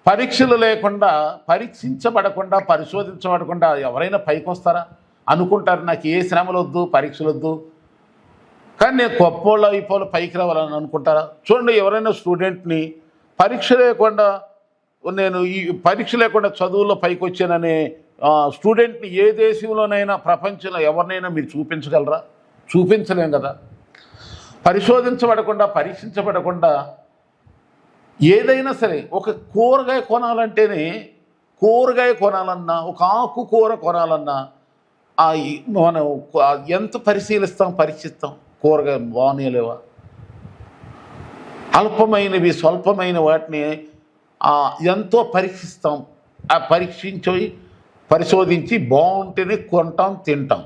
పరీక్షలు లేకుండా, పరీక్షించబడకుండా, పరిశోధించబడకుండా ఎవరైనా పైకి వస్తారా? అనుకుంటారు నాకు ఏ శ్రమలు వద్దు, పరీక్షలు వద్దు, కానీ నేను గొప్పోళ్ళు అయిపోవాలి పైకి రావాలని అనుకుంటారా? చూడండి, ఎవరైనా స్టూడెంట్ని పరీక్ష లేకుండా నేను ఈ పరీక్ష లేకుండా చదువుల్లో పైకి వచ్చాననే స్టూడెంట్ని ఏ దేశంలోనైనా ప్రపంచంలో ఎవరినైనా మీరు చూపించగలరా? చూపించలేం కదా. పరిశోధించబడకుండా, పరీక్షించబడకుండా ఏదైనా సరే, ఒక కూరగాయ కొనాలంటేనే, కూరగాయ కొనాలన్నా, ఒక ఆకుకూర కొనాలన్నా మనం ఎంత పరిశీలిస్తాం, పరీక్షిస్తాం? కూరగాయ బాగునేలేవా? అల్పమైనవి, స్వల్పమైన వాటిని ఎంతో పరీక్షిస్తాం. ఆ పరిశోధించి బాగుంటేనే కొంటాం, తింటాం.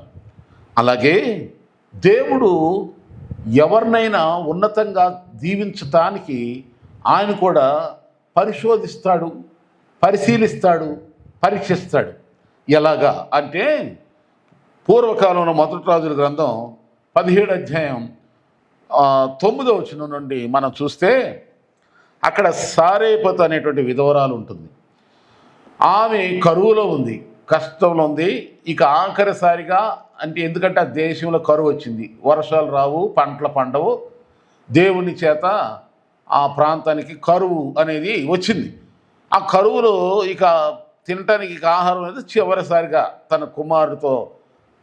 అలాగే దేవుడు ఎవరినైనా ఉన్నతంగా దీవించటానికి ఆయన కూడా పరిశోధిస్తాడు, పరిశీలిస్తాడు, పరీక్షిస్తాడు. ఎలాగా అంటే పూర్వకాలంలో మొదటి రాజుల గ్రంథం 17వ అధ్యాయం 9వ వచనం నుండి మనం చూస్తే అక్కడ సారేపతు అనేటువంటి విధవరాలు ఉంటుంది. ఆమె కరువులో ఉంది, కష్టంలో ఉంది. ఇక ఆఖరిసారిగా అంటే ఎందుకంటే ఆ దేశంలో కరువు వచ్చింది, వర్షాలు రావు, పంటలు పండవు, దేవుని చేత ఆ ప్రాంతానికి కరువు అనేది వచ్చింది. ఆ కరువులో ఇక తినటానికి ఇక ఆహారం అనేది చివరిసారిగా తన కుమారుడితో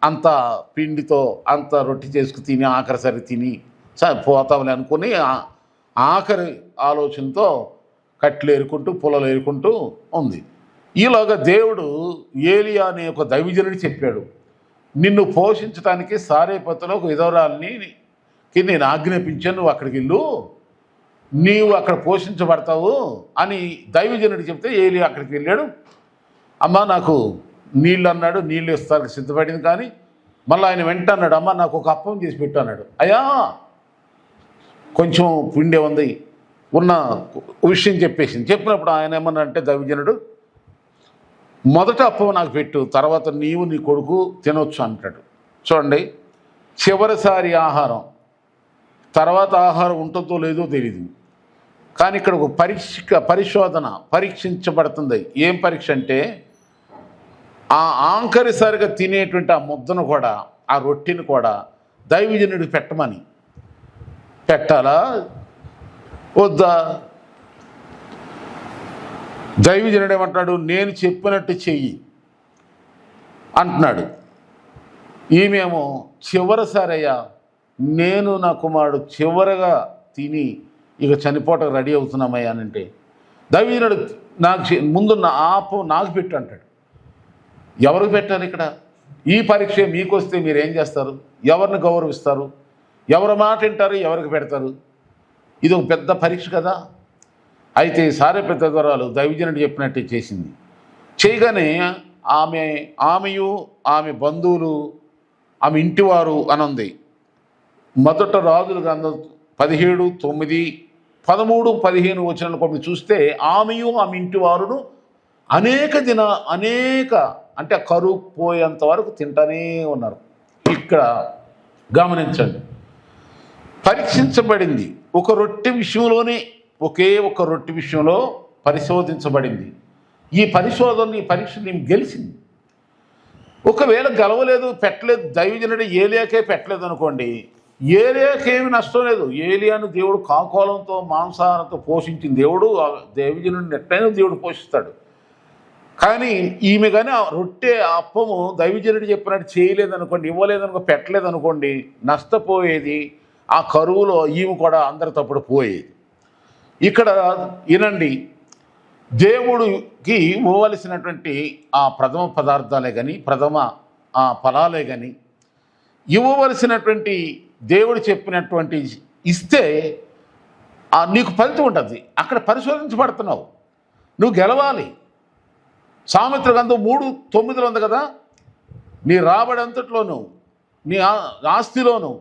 అంత పిండితో అంత రొట్టి చేసుకు తిని ఆఖరిసారి తిని పోతామని అనుకుని ఆఖరి ఆలోచనతో కట్లు ఏరుకుంటూ పొలాలు ఏరుకుంటూ ఉంది. ఈలోగా దేవుడు ఏలియా అనే ఒక దైవజనుడికి చెప్పాడు, నిన్ను పోషించడానికి సారేపతులో ఒక విధవరాల్ని నేను ఆజ్ఞాపించాను, నువ్వు అక్కడికి వెళ్ళు, నీవు అక్కడ పోషించబడతావు అని దైవజనుడు చెప్తే ఏలియా అక్కడికి వెళ్ళాడు. అమ్మ నాకు నీళ్ళు అన్నాడు, నీళ్ళు ఇస్తానికి సిద్ధపడింది. కానీ మళ్ళీ ఆయన వెంట అన్నాడు, అమ్మ నాకు ఒక అప్పం చేసి పెట్టు అన్నాడు. అయ్యా కొంచెం పిండే ఉంది, ఉన్న విషయం చెప్పినప్పుడు ఆయన ఏమన్నా అంటే దైవజనుడు, మొదట అప్పం నాకు పెట్టు, తర్వాత నీవు నీ కొడుకు తినొచ్చు అంటాడు. చూడండి, చివరిసారి ఆహారం, తర్వాత ఆహారం ఉంటుందో లేదో తెలియదు. కానీ ఇక్కడ ఒక పరిశోధన పరీక్షించబడుతుంది. ఏం పరీక్ష అంటే ఆ ఆఖరిసారిగా తినేటువంటి ఆ ముద్దను కూడా, ఆ రొట్టెని కూడా దైవజనుడికి పెట్టమని. పెట్టాలా వద్దా? దైవజనుడు ఏమంటున్నాడు, నేను చెప్పినట్టు చెయ్యి అంటున్నాడు. ఈమెమో చివరిసారయ్యా, నేను నా కుమారుడు చివరగా తిని ఇక చనిపోవటం రెడీ అవుతున్నామయ్యా అంటే దైవజనుడు నాకు ముందున్న ఆపు నాకు పెట్టు అంటాడు. ఎవరికి పెట్టారు? ఇక్కడ ఈ పరీక్ష మీకు వస్తే మీరు ఏం చేస్తారు? ఎవరిని గౌరవిస్తారు? ఎవరి మాట వింటారు? ఎవరికి పెడతారు? ఇది ఒక పెద్ద పరీక్ష కదా. అయితే సారేపతు విధవరాలు దైవజనుడు చెప్పినట్టే చేసింది. చేయగానే ఆమెయు ఆమె బంధువులు, ఆమె ఇంటివారు అనుంది. మొదట రాజుల గ్రంథం 17, 9, 13, 15 వచనాలు కొన్ని చూస్తే ఆమెయు ఆమె ఇంటి వారును అనేక అంటే కరువు పోయేంత వరకు తింటానే ఉన్నారు. ఇక్కడ గమనించండి, పరీక్షించబడింది ఒక రొట్టె విషయంలోనే, ఒకే ఒక రొట్టె విషయంలో పరిశోధించబడింది. ఈ పరీక్ష నేను గెలిచింది. ఒకవేళ గెలవలేదు, పెట్టలేదు, దైవజనుడు ఏలియాకే పెట్టలేదు అనుకోండి, ఏలియాకేమి నష్టం లేదు. ఏలియాను దేవుడు కాకోలంతో మాంసాహారంతో పోషించిన దేవుడు దైవజనుడిని ఎట్టయినా దేవుడు పోషిస్తాడు. కానీ ఈమె కానీ ఆ రొట్టె అప్పము దైవజనుడు చెప్పినట్టు చేయలేదనుకోండి, ఇవ్వలేదనుకో, పెట్టలేదనుకోండి, నష్టపోయేది. ఆ కరువులో ఈమె కూడా అందరి తప్పుడు పోయేది. ఇక్కడ వినండి, దేవుడికి ఇవ్వవలసినటువంటి ఆ ప్రథమ పదార్థాలే కానీ, ప్రథమ ఆ ఫలాలే కానీ ఇవ్వవలసినటువంటి దేవుడు చెప్పినటువంటి ఇస్తే నీకు ఫలితం ఉంటుంది. అక్కడ పరిశోధించబడుతున్నావు, నువ్వు గెలవాలి. సామెతల గ్రంథం 3:9 ఉంది కదా, నీ రాబడి అంతట్లోనూ, నీ ఆస్తిలోను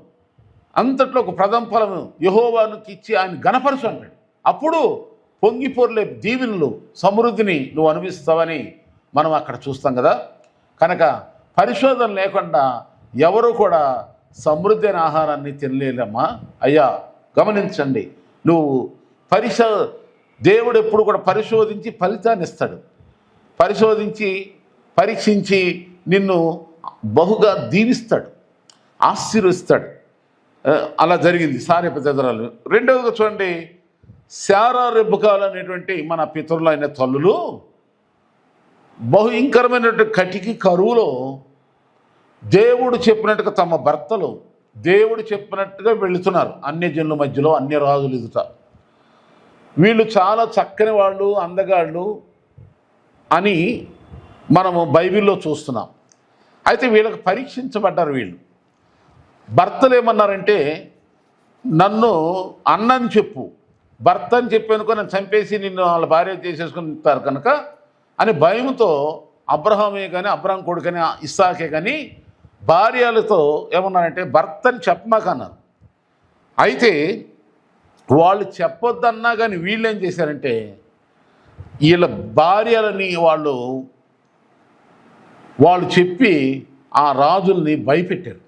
అంతట్లో ఒక ప్రథమ ఫలము యెహోవాకి ఇచ్చి ఆయన ఘనపరచు అంటాడు. అప్పుడు పొంగిపొర్లే దీవెనలు, సమృద్ధిని నువ్వు అనుభవిస్తావని మనం అక్కడ చూస్తాం కదా. కనుక పరిశోధన లేకుండా ఎవరు కూడా సమృద్ధి అయిన ఆహారాన్ని తినలేదమ్మా. అయ్యా గమనించండి, నువ్వు దేవుడు ఎప్పుడు కూడా పరిశోధించి ఫలితాన్ని ఇస్తాడు. పరిశోధించి పరీక్షించి నిన్ను బహుగా దీవిస్తాడు, ఆశీర్వదిస్తాడు. అలా జరిగింది సారెపు తెదరాలు. రెండవదిగా చూడండి, శారా రెబ్బకాలు అనేటువంటి మన పితరులైన తల్లులు భయంకరమైనటువంటి కటికి కరువులో దేవుడు చెప్పినట్టుగా తమ భర్తలు దేవుడు చెప్పినట్టుగా వెళుతున్నారు అన్యజనుల మధ్యలో, అన్య రాజులు ఎదుట. వీళ్ళు చాలా చక్కని వాళ్ళు, అందగాళ్ళు అని మనము బైబిల్లో చూస్తున్నాం. అయితే వీళ్ళకి పరీక్షించబడ్డారు. వీళ్ళు భర్తలు ఏమన్నారంటే, నన్ను అన్నని చెప్పు, భర్త అని చెప్పానుకో నన్ను చంపేసి నిన్ను వాళ్ళ భార్య చేసేసుకుంటారు కనుక అని భయంతో అబ్రహామే కానీ అబ్రహాం కొడుకని ఇస్సాకే కానీ భార్యలతో ఏమన్నారంటే భర్తని చెప్పమాకన్నారు. అయితే వాళ్ళు చెప్పొద్దన్నా కానీ వీళ్ళు ఏం చేశారంటే వీళ్ళ భార్యలని వాళ్ళు చెప్పి ఆ రాజుల్ని భయపెట్టారు.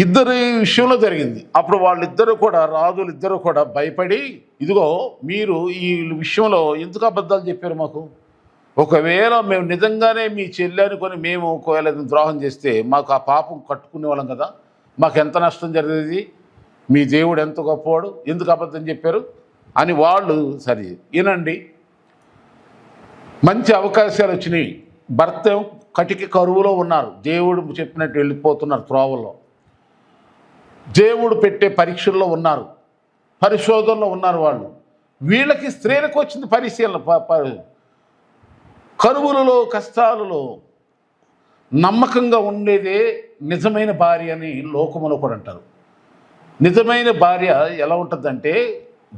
ఇద్దరి విషయంలో జరిగింది. అప్పుడు వాళ్ళిద్దరూ కూడా, రాజులిద్దరూ కూడా భయపడి, ఇదిగో మీరు ఈ విషయంలో ఎందుకు అబద్ధాలు చెప్పారు మాకు, ఒకవేళ మేము నిజంగానే మీ చెల్లి అనుకొని మేము ఒకవేళ ద్రోహం చేస్తే మాకు ఆ పాపం కట్టుకునే వాళ్ళం కదా, మాకు ఎంత నష్టం జరిగేది, మీ దేవుడు ఎంత గొప్పవాడు, ఎందుకు అబద్ధం చెప్పారు అని వాళ్ళు సరే వినండి. మంచి అవకాశాలు వచ్చినాయి. భర్త కటికి కరువులో ఉన్నారు, దేవుడు చెప్పినట్టు వెళ్ళిపోతున్నారు త్రోవల్లో, దేవుడు పెట్టే పరీక్షల్లో ఉన్నారు, పరిశోధనలో ఉన్నారు. వీళ్ళకి స్త్రీలకు వచ్చింది పరిశీలన. కరువులలో కష్టాలలో నమ్మకంగా ఉండేదే నిజమైన భార్య అని లోకములో కూడా అంటారు. నిజమైన భార్య ఎలా ఉంటుందంటే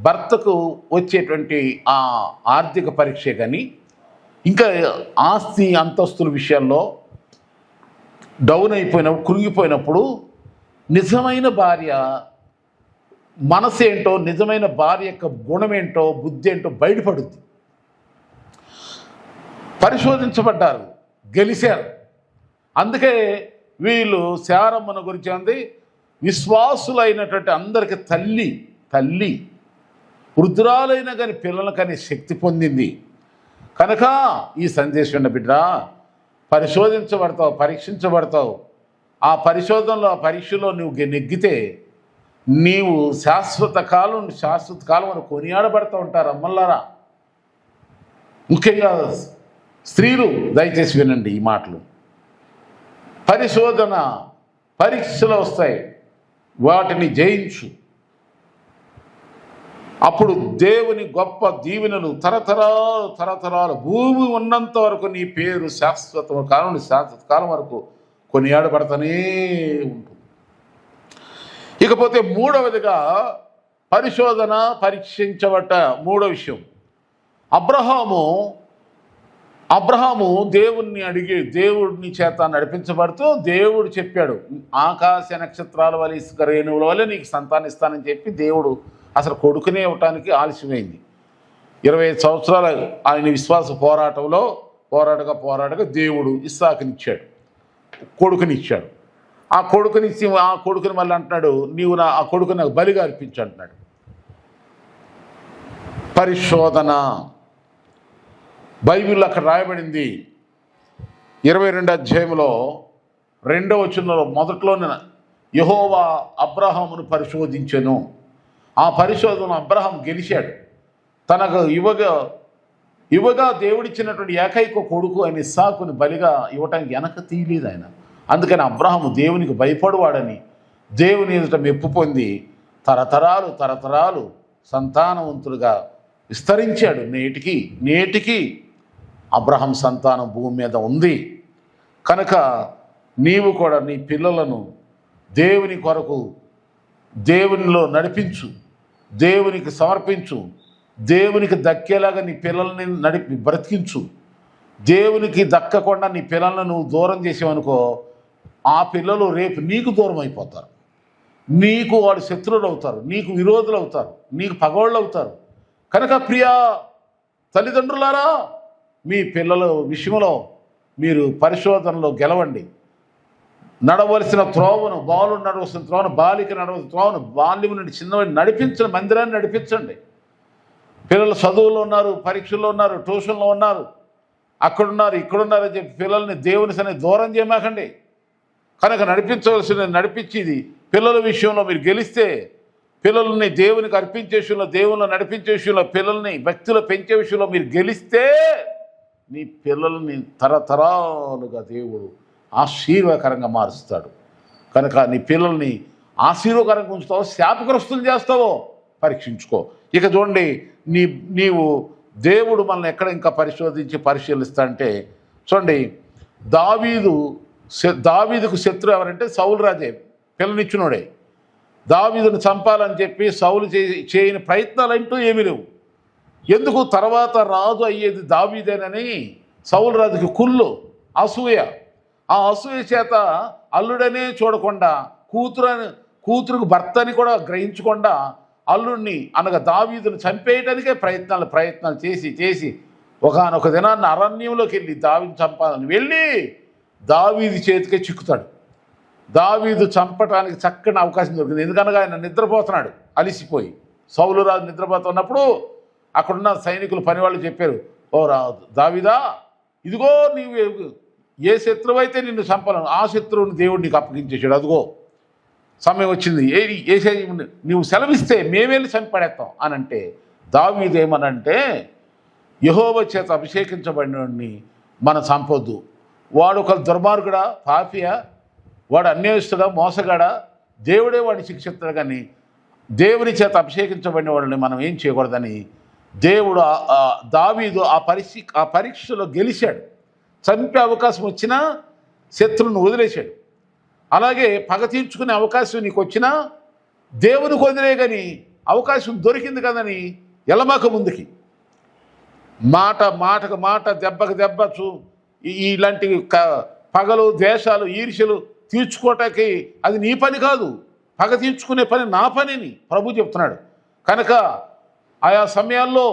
భర్తకు వచ్చేటువంటి ఆ ఆర్థిక పరీక్ష కానీ ఇంకా ఆస్తి అంతస్తుల విషయాల్లో డౌన్ అయిపోయినప్పుడు, కృంగిపోయినప్పుడు నిజమైన భార్య మనసు ఏంటో, నిజమైన భార్య యొక్క గుణం ఏంటో, బుద్ధి ఏంటో బయటపడుద్ది. పరిశోధించబడ్డారు, గెలిచారు. అందుకే వీళ్ళు శారమ్మను గురించి ఉంది, విశ్వాసులైనటువంటి అందరికి తల్లి వృద్ధురాలైనా కానీ పిల్లలు కానీ శక్తి పొందింది కనుక ఈ సందేశం బిడ్డ, పరిశోధించబడతావు, పరీక్షించబడతావు. ఆ పరిశోధనలో, ఆ పరీక్షలో నువ్వు నెగ్గితే నీవు శాశ్వత కాలం అని కొనియాడబడుతూ ఉంటారు. అమ్మల్లారా, ముఖ్యంగా స్త్రీలు దయచేసి వినండి ఈ మాటలు. పరిశోధన పరీక్షలు వస్తాయి, వాటిని జయించు. అప్పుడు దేవుని గొప్ప దీవెనలు తరతరాలు భూమి ఉన్నంత వరకు నీ పేరు శాశ్వత కాలం వరకు కొనియాడబడతానే ఉంటుంది. ఇకపోతే మూడవదిగా పరిశోధన పరీక్షించబడ్డ మూడో విషయం, అబ్రహాము దేవుడిని చేత నడిపించబడుతూ దేవుడు చెప్పాడు, ఆకాశ నక్షత్రాల వల్ల ఇసుక రేణువుల వల్ల నీకు సంతానం ఇస్తానని చెప్పి దేవుడు అసలు కొడుకునే ఇవ్వటానికి ఆలస్యమైంది. 25 సంవత్సరాలు ఆయన విశ్వాస పోరాటగా దేవుడు ఇస్సాకునిచ్చాడు, కొడుకునిచ్చాడు. ఆ కొడుకుని మళ్ళీ అంటున్నాడు, నీవు ఆ కొడుకుని నాకు బలిగా అర్పించు అంటున్నాడు. పరిశోధన బైబిల్లో అక్కడ రాయబడింది. 22వ అధ్యాయంలో 2వ వచనంలో మొదట్లోనే యెహోవా అబ్రహామును పరిశోధించెను. ఆ పరిశోధన అబ్రహాం గెలిచాడు. తనకు ఇవ్వగా దేవుడిచ్చినటువంటి ఏకైక కొడుకు ఆయన ఇస్సాకుని బలిగా ఇవ్వటానికి వెనక తీయలేదు ఆయన. అందుకని అబ్రహాము దేవునికి భయపడువాడని దేవుని ఎదుట మెప్పు పొంది తరతరాలు సంతానవంతులుగా విస్తరించాడు. నేటికి అబ్రహాం సంతానం భూమి మీద ఉంది. కనుక నీవు కూడా నీ పిల్లలను దేవుని కొరకు దేవునిలో నడిపించు, దేవునికి సమర్పించు, దేవునికి దక్కేలాగా నీ పిల్లల్ని బ్రతికించు. దేవునికి దక్కకుండా నీ పిల్లలను నువ్వు దూరం చేసావనుకో, ఆ పిల్లలు రేపు నీకు దూరం అయిపోతారు, నీకు వాడు శత్రువులు అవుతారు, నీకు విరోధులు అవుతారు, నీకు పగవాళ్ళు అవుతారు. కనుక ప్రియా తల్లిదండ్రులారా, మీ పిల్లల విషయంలో మీరు పరిశోధనలో గెలవండి. నడవలసిన త్రోవను, బాలుడు నడవలసిన త్రోవను, బాలిక నడవలసిన త్రోవను, బాల్యం నుండి చిన్నవాడిని నడిపించండి, మందిరాన్ని నడిపించండి. పిల్లలు చదువులో ఉన్నారు, పరీక్షల్లో ఉన్నారు, ట్యూషన్లో ఉన్నారు, అక్కడున్నారు ఇక్కడున్నారని చెప్పి పిల్లల్ని దేవుని సన్ని దూరం చేయమాకండి. కనుక నడిపించవలసిన నడిపించేది పిల్లల విషయంలో మీరు గెలిస్తే, పిల్లల్ని దేవునికి అర్పించే విషయంలో, దేవుళ్ళు నడిపించే విషయంలో, పిల్లల్ని భక్తిలో పెంచే విషయంలో మీరు గెలిస్తే నీ పిల్లల్ని తరతరాలుగా దేవుడు ఆశీర్వాదకరంగా మారుస్తాడు. కనుక నీ పిల్లల్ని ఆశీర్వాదకరంగా ఉంచుతావో శాపగ్రస్తులు చేస్తావో పరీక్షించుకో. ఇక చూడండి, నీవు దేవుడు మనల్ని ఎక్కడ ఇంకా పరిశీలిస్తా అంటే చూడండి, దావీదుకు శత్రు ఎవరంటే సౌలు రాజే, పిల్లనిచ్చినోడే. దావీదును చంపాలని చెప్పి సౌలు చేయని ప్రయత్నాలు అంటూ ఏమీ లేవు. ఎందుకు? తర్వాత రాజు అయ్యేది దావీదేనని సౌలు రాజుకి కుళ్ళు, అసూయ. ఆ అసూయ చేత అల్లుడనే చూడకుండా కూతురుకు భర్తని కూడా గ్రహించకుండా అల్లుడిని అనగా దావీదును చంపేయడానికే ప్రయత్నాలు చేసి ఒకానొక దినాన్ని అరణ్యంలోకి వెళ్ళి దావీదుని చంపాలని వెళ్ళి దావీదు చేతికే చిక్కుతాడు. దావీదు చంపటానికి చక్కని అవకాశం దొరికింది. ఎందుకనగా ఆయన నిద్రపోతున్నాడు అలిసిపోయి. సౌలు రాజు నిద్రపోతున్నప్పుడు అక్కడున్న సైనికులు పనివాళ్ళు చెప్పారు, ఓ దావీదా, ఇదిగో నీవు ఏ శత్రువు అయితే నిన్ను చంపాలను ఆ శత్రువుని దేవుడు నీకు అప్పగించేసాడు, అదిగో సమయం వచ్చింది, నువ్వు సెలవిస్తే మేమేళ్ళి చంపడేస్తాం అని అంటే దావీదు ఏమనంటే, యెహోవా చేత అభిషేకించబడినోడిని మనం చంపొద్దు. వాడు ఒక దుర్మార్గుడా, పాపియా, వాడు అన్యాయస్తుడా, మోసగాడా, దేవుడే వాడిని శిక్షిస్తాడు. కానీ దేవుని చేత అభిషేకించబడిన వాళ్ళని మనం ఏం చేయకూడదని దేవుడు దావీదు ఆ పరీక్షలో గెలిచాడు. చంపే అవకాశం వచ్చినా శత్రువును వదిలేశాడు. అలాగే పగ తీర్చుకునే అవకాశం నీకు వచ్చినా దేవునికి వదిలే, కానీ అవకాశం దొరికింది కదని ఎలమాక ముందుకి. మాటకు మాట, దెబ్బకు దెబ్బ ఇలాంటి పగలు, ద్వేషాలు, ఈర్ష్యలు తీర్చుకోవటానికి అది నీ పని కాదు. పగ తీర్చుకునే పని నా పనిని ప్రభు చెప్తున్నాడు. కనుక ఆయా సమయాల్లో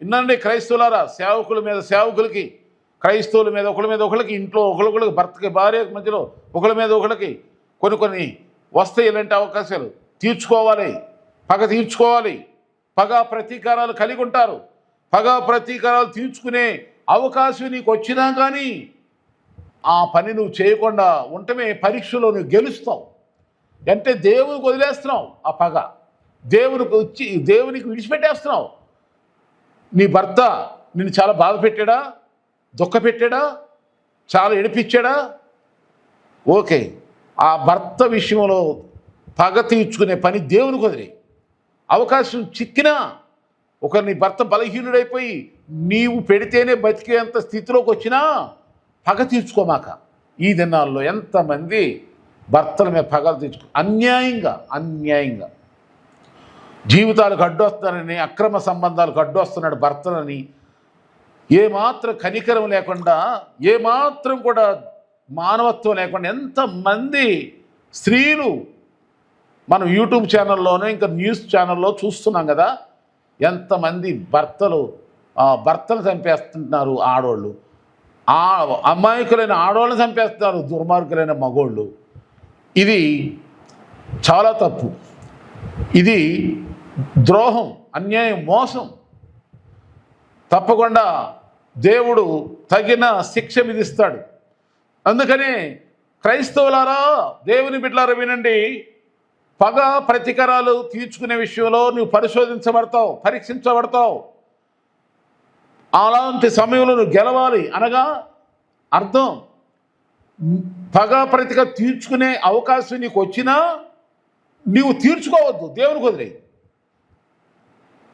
వినండి క్రైస్తవులారా, సేవకుల మీద సేవకులకి, క్రైస్తవుల మీద ఒకళ్ళకి, ఇంట్లో ఒకళ్ళకి, భర్తకి భార్య మధ్యలో ఒకళ్ళ మీద ఒకళ్ళకి కొన్ని వస్తాయి. ఇలాంటి అవకాశాలు తీర్చుకోవాలి, పగ తీర్చుకోవాలి. పగ ప్రతీకారాలు కలిగి ఉంటారు. పగ ప్రతీకారాలు తీర్చుకునే అవకాశం నీకు వచ్చినా కానీ ఆ పని నువ్వు చేయకుండా ఉండటమే పరీక్షలో నువ్వు గెలుస్తావు. అంటే దేవునికి వదిలేస్తున్నావు ఆ పగ, దేవునికి విడిచిపెట్టేస్తున్నావు. నీ భర్త నిన్ను చాలా బాధ పెట్టాడా, దుఃఖ పెట్టాడా, చాలా ఏడిపించాడా, ఓకే, ఆ భర్త విషయంలో పగ తీర్చుకునే పని దేవునికి వదిలే. అవకాశం చిక్కినా నీ భర్త బలహీనుడైపోయి నీవు పెడితేనే బతికేంత స్థితిలోకి వచ్చినా పగ తీర్చుకోమాక. ఈ దినాల్లో ఎంతమంది భర్తల మీద పగలు తీర్చుకో అన్యాయంగా జీవితాలకు అడ్డొస్తానని, అక్రమ సంబంధాలకు అడ్డొస్తున్నాడు భర్తలని ఏమాత్రం కనికరం లేకుండా, ఏమాత్రం కూడా మానవత్వం లేకుండా ఎంతమంది స్త్రీలు మనం యూట్యూబ్ ఛానల్లోనూ ఇంకా న్యూస్ ఛానల్లో చూస్తున్నాం కదా. ఎంతమంది భర్తలు చంపేస్తున్నారు ఆడవాళ్ళు, అమాయకులైన ఆడవాళ్ళని చంపేస్తున్నారు దుర్మార్గులైన మగోళ్ళు. ఇది చాలా తప్పు. ఇది ద్రోహం, అన్యాయం, మోసం. తప్పకుండా దేవుడు తగిన శిక్ష విధిస్తాడు. అందుకని క్రైస్తవులారా, దేవుని బిడ్డలారా వినండి, పగ ప్రతీకారాలు తీర్చుకునే విషయంలో నువ్వు పరీక్షించబడతావు. అలాంటి సమయంలో నువ్వు గెలవాలి అనగా అర్థం, పగ ప్రతీకారం తీర్చుకునే అవకాశం నీకు వచ్చినా నీవు తీర్చుకోవద్దు, దేవునికి వదిలేయి.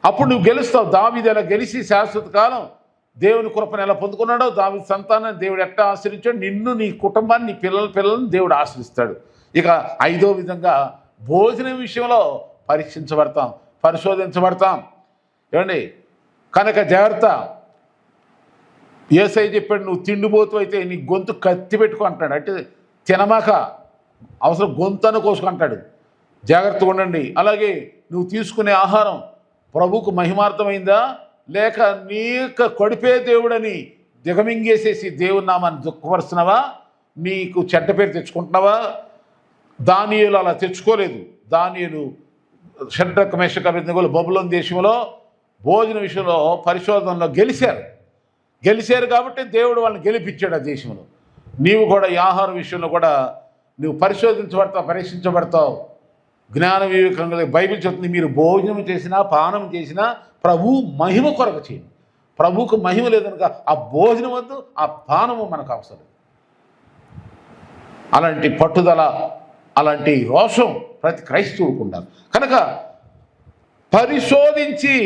అప్పుడు నువ్వు గెలుస్తావు. దావీదు ఎలా గెలిచి శాశ్వత కాలం దేవుని కృపను ఎలా పొందుకున్నాడో, దావీదు సంతానాన్ని దేవుడు ఎట్లా ఆశ్రయించాడు, నిన్ను, నీ కుటుంబాన్ని, నీ పిల్లలను దేవుడు ఆశ్రయిస్తాడు. ఇక ఐదో విధంగా భోజనం విషయంలో పరిశోధించబడతాం. ఏమండి, కనుక జాగ్రత్త. యేసయ్య చెప్పాడు, నువ్వు తిండిపోతూ అయితే నీ గొంతు కత్తి పెట్టుకో అంటాడు. అంటే తినమాక, అవసరం గొంతును కోసుకుంటాడు. జాగ్రత్తగా ఉండండి. అలాగే నువ్వు తీసుకునే ఆహారం ప్రభువుకు మహిమార్థమైందా, లేక నీకు కొడిపే దేవుడని దిగమింగేసేసి దేవుని నామాన్ని దుఃఖపరుస్తున్నావా, నీకు చెడ్డ పేరు తెచ్చుకుంటున్నావా? దానియేలు అలా తెచ్చుకోలేదు. దానియేలు షడ్రక్ మేషక్ అబేద్నెగోలు బబులోను దేశంలో భోజన విషయంలో పరిశోధనలో గెలిచారు కాబట్టి దేవుడు వాళ్ళని గెలిపించాడు ఆ దేశంలో. నీవు కూడా ఈ ఆహార విషయంలో కూడా నువ్వు పరిశోధించబడతావు, పరీక్షించబడతావు. జ్ఞాన వివేకంగా బైబిల్ చెప్తుంది, మీరు భోజనం చేసినా పానం చేసినా ప్రభు మహిమ కొరకు చేయండి. ప్రభువుకు మహిమ లేదనుక ఆ భోజనం వద్దు, ఆ పానము మనకు అవసరం. అలాంటి పట్టుదల, అలాంటి రోషం ప్రతి క్రైస్తవుకు ఉండాలి. కనుక పరిశోధించి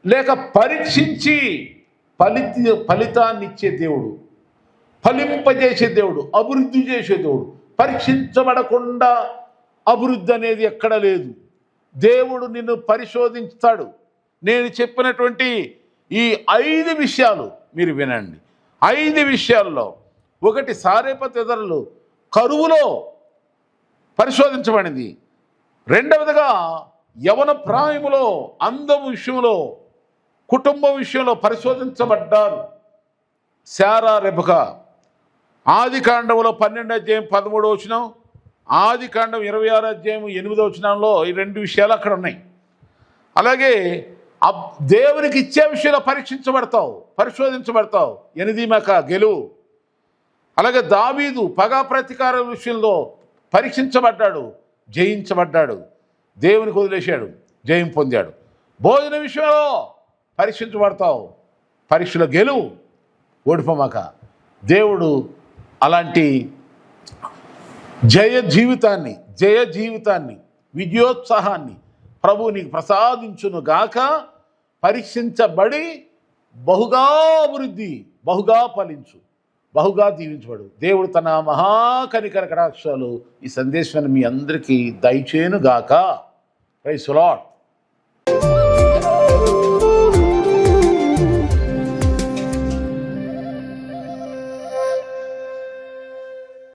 లేక పరీక్షించి ఫలితాన్ని ఇచ్చే దేవుడు, ఫలింపజేసే దేవుడు, అభివృద్ధి చేసే దేవుడు. పరీక్షించబడకుండా అభివృద్ధి అనేది ఎక్కడ లేదు. దేవుడు నిన్ను పరిశోధిస్తాడు. నేను చెప్పినటువంటి ఈ 5 విషయాలు మీరు వినండి. 5 విషయాల్లో ఒకటి, సారేపతు ఎదరలు కరువులో పరిశోధించబడింది. రెండవదిగా యవన ప్రాయములో, అందం విషయంలో, కుటుంబం విషయంలో పరిశోధించబడ్డారు శారా, రెబెకా. ఆదికాండంలో 12వ అధ్యాయం 13వ వచనం, ఆదికాండం 26వ అధ్యాయం 8వ వచనంలో ఈ 2 విషయాలు అక్కడ ఉన్నాయి. అలాగే దేవునికి ఇచ్చే విషయంలో పరిశోధించబడతావు. ఎనిమిదిమక గెలువు. అలాగే దావీదు పగా ప్రతీకార విషయంలో పరీక్షించబడ్డాడు, జయించబడ్డాడు. దేవునికి వదిలేశాడు, జయం పొందాడు. భోజన విషయంలో పరీక్షించబడతావు, పరీక్షలో గెలువు, ఓడిపోమాక. దేవుడు అలాంటి జయ జీవితాన్ని విజయోత్సాహాన్ని ప్రభు నీకు ప్రసాదించును గాక. పరీక్షించబడి బహుగా అభివృద్ధి, బహుగా ఫలించు, బహుగా దీవించబడు. దేవుడు తన మహాకనికర కటాక్షాలు ఈ సందేశాన్ని మీ అందరికీ దయచేయును గాక. Praise the lord.